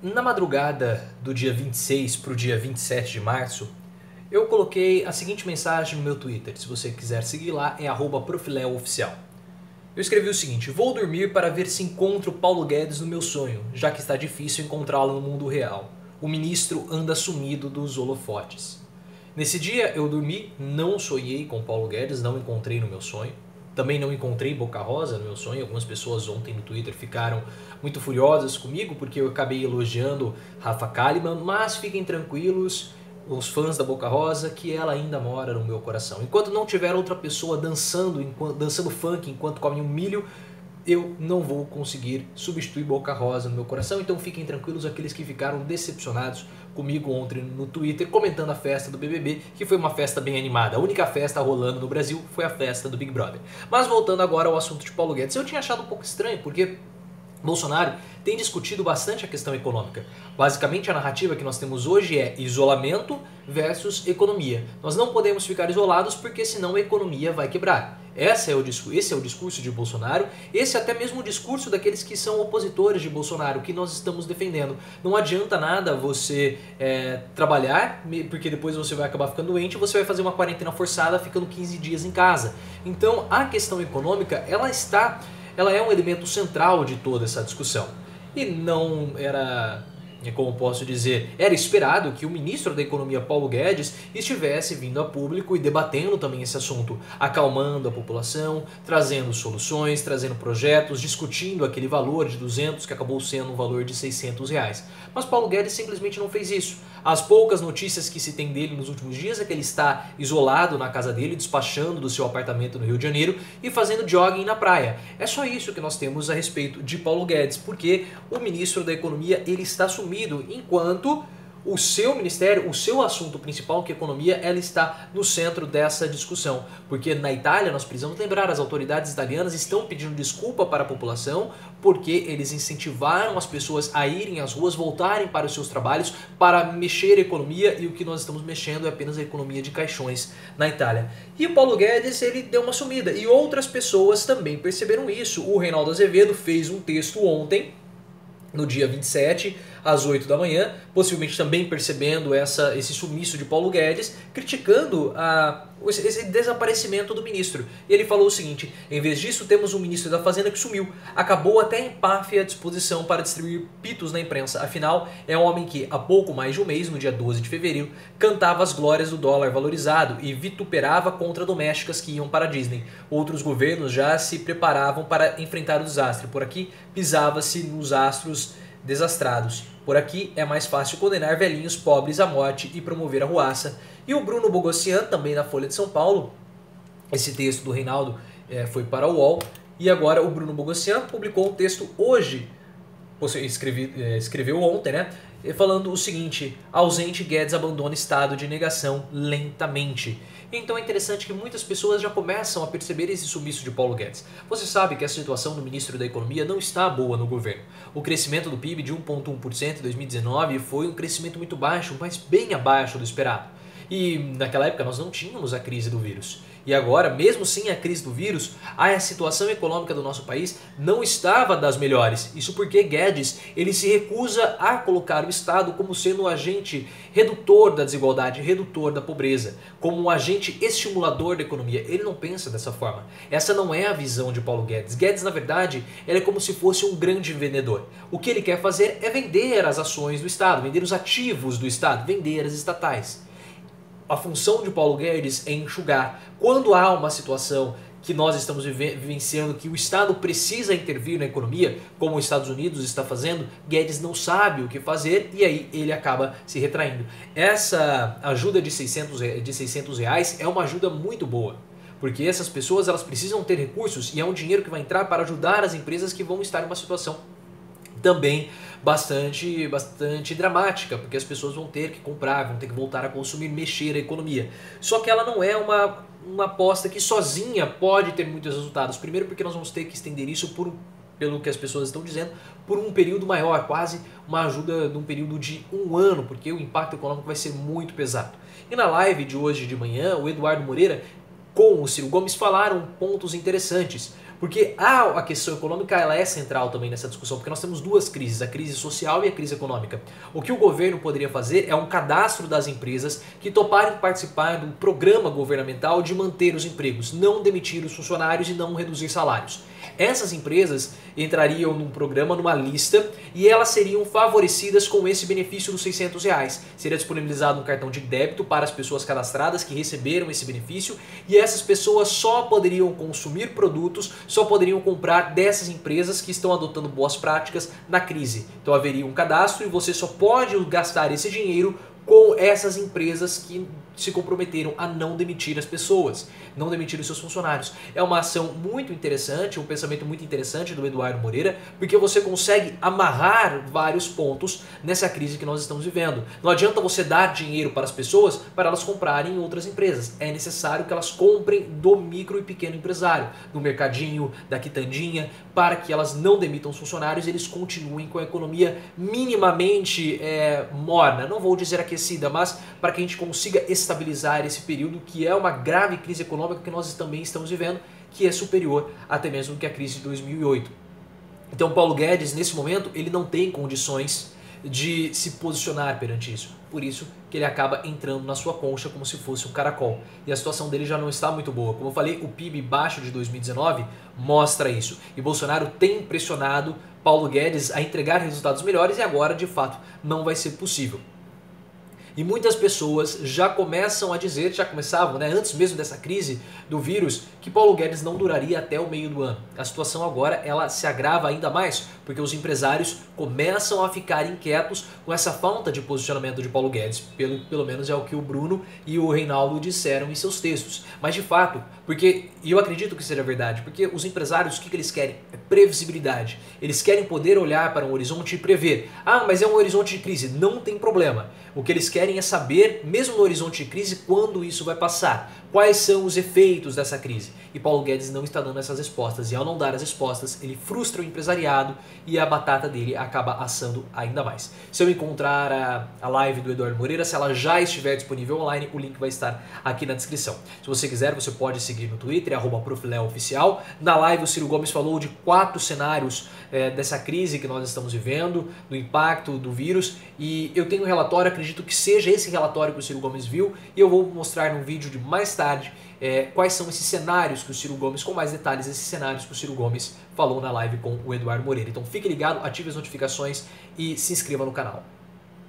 Na madrugada do dia 26 para o dia 27 de março, eu coloquei a seguinte mensagem no meu Twitter. Se você quiser seguir lá, é @profileooficial. Eu escrevi o seguinte: vou dormir para ver se encontro Paulo Guedes no meu sonho, já que está difícil encontrá-lo no mundo real. O ministro anda sumido dos holofotes. Nesse dia eu dormi, não sonhei com Paulo Guedes, não encontrei no meu sonho. Também não encontrei Boca Rosa no meu sonho. Algumas pessoas ontem no Twitter ficaram muito furiosas comigo porque eu acabei elogiando Rafa Kalimann, mas fiquem tranquilos, os fãs da Boca Rosa, que ela ainda mora no meu coração. Enquanto não tiver outra pessoa dançando funk enquanto come um milho, eu não vou conseguir substituir Boca Rosa no meu coração, então fiquem tranquilos aqueles que ficaram decepcionados comigo ontem no Twitter, comentando a festa do BBB, que foi uma festa bem animada. A única festa rolando no Brasil foi a festa do Big Brother. Mas voltando agora ao assunto de Paulo Guedes, eu tinha achado um pouco estranho, porque Bolsonaro tem discutido bastante a questão econômica. Basicamente, a narrativa que nós temos hoje é isolamento versus economia. Nós não podemos ficar isolados porque senão a economia vai quebrar. Esse é o discurso de Bolsonaro, esse é até mesmo o discurso daqueles que são opositores de Bolsonaro, que nós estamos defendendo. Não adianta nada você trabalhar, porque depois você vai acabar ficando doente, você vai fazer uma quarentena forçada ficando 15 dias em casa. Então a questão econômica, ela é um elemento central de toda essa discussão. E não era, como posso dizer, era esperado que o ministro da Economia, Paulo Guedes, estivesse vindo a público e debatendo também esse assunto, acalmando a população, trazendo soluções, trazendo projetos, discutindo aquele valor de 200 que acabou sendo um valor de R$ 600. Mas Paulo Guedes simplesmente não fez isso. As poucas notícias que se tem dele nos últimos dias é que ele está isolado na casa dele, despachando do seu apartamento no Rio de Janeiro e fazendo jogging na praia. É só isso que nós temos a respeito de Paulo Guedes, porque o ministro da Economia ele está sumido, enquanto o seu ministério, o seu assunto principal, que é a economia, ela está no centro dessa discussão. Porque na Itália, nós precisamos lembrar, as autoridades italianas estão pedindo desculpa para a população porque eles incentivaram as pessoas a irem às ruas, voltarem para os seus trabalhos, para mexer a economia, e o que nós estamos mexendo é apenas a economia de caixões na Itália. E o Paulo Guedes, ele deu uma sumida, e outras pessoas também perceberam isso. O Reinaldo Azevedo fez um texto ontem, no dia 27, às 8 da manhã, possivelmente também percebendo esse sumiço de Paulo Guedes, criticando esse desaparecimento do ministro. E ele falou o seguinte: em vez disso, temos um ministro da Fazenda que sumiu, acabou até em páfia disposição para distribuir pitos na imprensa. Afinal, é um homem que, há pouco mais de um mês, no dia 12 de fevereiro, cantava as glórias do dólar valorizado e vituperava contra domésticas que iam para a Disney. Outros governos já se preparavam para enfrentar o desastre. Por aqui, pisava-se nos astros desastrados. Por aqui é mais fácil condenar velhinhos pobres à morte e promover a ruaça. E o Bruno Bogossian, também na Folha de São Paulo, esse texto do Reinaldo foi para o UOL, e agora o Bruno Bogossian publicou um texto hoje, escreveu ontem, né? Falando o seguinte: ausente, Guedes abandona estado de negação lentamente. Então é interessante que muitas pessoas já começam a perceber esse sumiço de Paulo Guedes. Você sabe que a situação do ministro da Economia não está boa no governo. O crescimento do PIB de 1,1% em 2019 foi um crescimento muito baixo, mas bem abaixo do esperado. E naquela época nós não tínhamos a crise do vírus. E agora, mesmo sem a crise do vírus, a situação econômica do nosso país não estava das melhores. Isso porque Guedes ele se recusa a colocar o Estado como sendo um agente redutor da desigualdade, redutor da pobreza, como um agente estimulador da economia. Ele não pensa dessa forma. Essa não é a visão de Paulo Guedes. Guedes, na verdade, ele é como se fosse um grande vendedor. O que ele quer fazer é vender as ações do Estado, vender os ativos do Estado, vender as estatais. A função de Paulo Guedes é enxugar. Quando há uma situação que nós estamos vivenciando, que o Estado precisa intervir na economia, como os Estados Unidos está fazendo, Guedes não sabe o que fazer e aí ele acaba se retraindo. Essa ajuda de 600 reais é uma ajuda muito boa, porque essas pessoas elas precisam ter recursos e é um dinheiro que vai entrar para ajudar as empresas que vão estar em uma situação também bastante dramática, porque as pessoas vão ter que comprar, vão ter que voltar a consumir, mexer a economia. Só que ela não é uma aposta que sozinha pode ter muitos resultados. Primeiro porque nós vamos ter que estender isso pelo que as pessoas estão dizendo, por um período maior, quase uma ajuda de um período de um ano, porque o impacto econômico vai ser muito pesado. E na live de hoje de manhã, o Eduardo Moreira com o Ciro Gomes falaram pontos interessantes. Porque a questão econômica ela é central também nessa discussão, porque nós temos duas crises, a crise social e a crise econômica. O que o governo poderia fazer é um cadastro das empresas que toparem participar do programa governamental de manter os empregos, não demitir os funcionários e não reduzir salários. Essas empresas entrariam num programa, numa lista, e elas seriam favorecidas com esse benefício dos R$600. Seria disponibilizado um cartão de débito para as pessoas cadastradas que receberam esse benefício, e essas pessoas só poderiam consumir produtos, só poderiam comprar dessas empresas que estão adotando boas práticas na crise. Então haveria um cadastro e você só pode gastar esse dinheiro com essas empresas que se comprometeram a não demitir as pessoas, não demitir os seus funcionários. É uma ação muito interessante, um pensamento muito interessante do Eduardo Moreira, porque você consegue amarrar vários pontos nessa crise que nós estamos vivendo. Não adianta você dar dinheiro para as pessoas para elas comprarem em outras empresas. É necessário que elas comprem do micro e pequeno empresário, do mercadinho, da quitandinha, para que elas não demitam os funcionários e eles continuem com a economia minimamente morna. Não vou dizer aquecida, mas para que a gente consiga estabilizar esse período que é uma grave crise econômica que nós também estamos vivendo, que é superior até mesmo que a crise de 2008. Então Paulo Guedes, nesse momento, ele não tem condições de se posicionar perante isso. Por isso que ele acaba entrando na sua concha como se fosse um caracol. E a situação dele já não está muito boa. Como eu falei, o PIB baixo de 2019 mostra isso. E Bolsonaro tem pressionado Paulo Guedes a entregar resultados melhores e agora, de fato, não vai ser possível. E muitas pessoas já começam a dizer, já começavam, né, antes mesmo dessa crise do vírus, que Paulo Guedes não duraria até o meio do ano. A situação agora ela se agrava ainda mais, porque os empresários começam a ficar inquietos com essa falta de posicionamento de Paulo Guedes. Pelo menos é o que o Bruno e o Reinaldo disseram em seus textos. Mas de fato, porque, e eu acredito que seja verdade, porque os empresários, o que eles querem? É previsibilidade. Eles querem poder olhar para um horizonte e prever. Ah, mas é um horizonte de crise. Não tem problema. O que eles querem é saber, mesmo no horizonte de crise, quando isso vai passar. Quais são os efeitos dessa crise? E Paulo Guedes não está dando essas respostas. E ao não dar as respostas, ele frustra o empresariado e a batata dele acaba assando ainda mais. Se eu encontrar a live do Eduardo Moreira, se ela já estiver disponível online, o link vai estar aqui na descrição. Se você quiser, você pode seguir no Twitter, @profileoficial. Na live o Ciro Gomes falou de 4 cenários dessa crise que nós estamos vivendo, do impacto do vírus. E eu tenho um relatório, acredito que seja esse relatório que o Ciro Gomes viu, e eu vou mostrar num vídeo de mais tarde quais são esses cenários que o Ciro Gomes, com mais detalhes, esses cenários que o Ciro Gomes falou na live com o Eduardo Moreira. Então fique ligado, ative as notificações e se inscreva no canal.